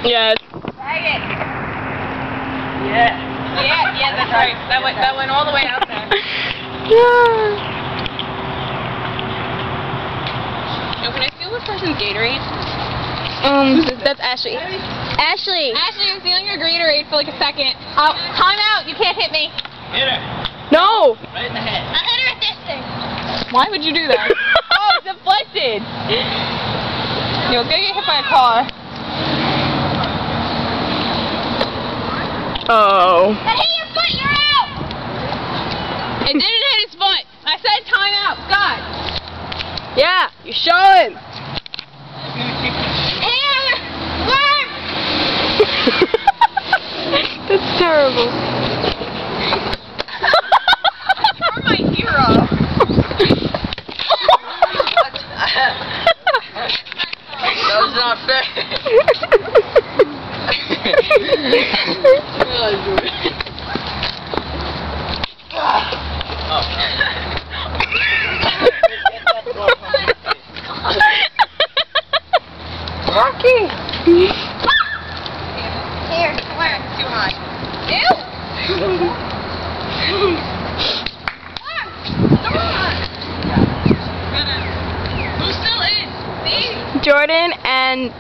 Yes. Bag it. Yeah. Yeah, that's right. That went all the way out there. Yeah. Yo, can I steal this person's Gatorade? That's Ashley. Ashley. Ashley, I'm stealing your Gatorade for like a second. Time out. You can't hit me. Hit her. No. Right in the head. I hit her with this thing. Why would you do that? Oh, it's deflected. Yo, gonna get hit by a car. Oh. That hit your foot. You're out. It didn't hit his foot. I said time out. Scott. Yeah, you're showing. That's terrible. You're my hero. That was not fair. Rocky. Here, where? Too high. Ew! Who's still in? See? Jordan and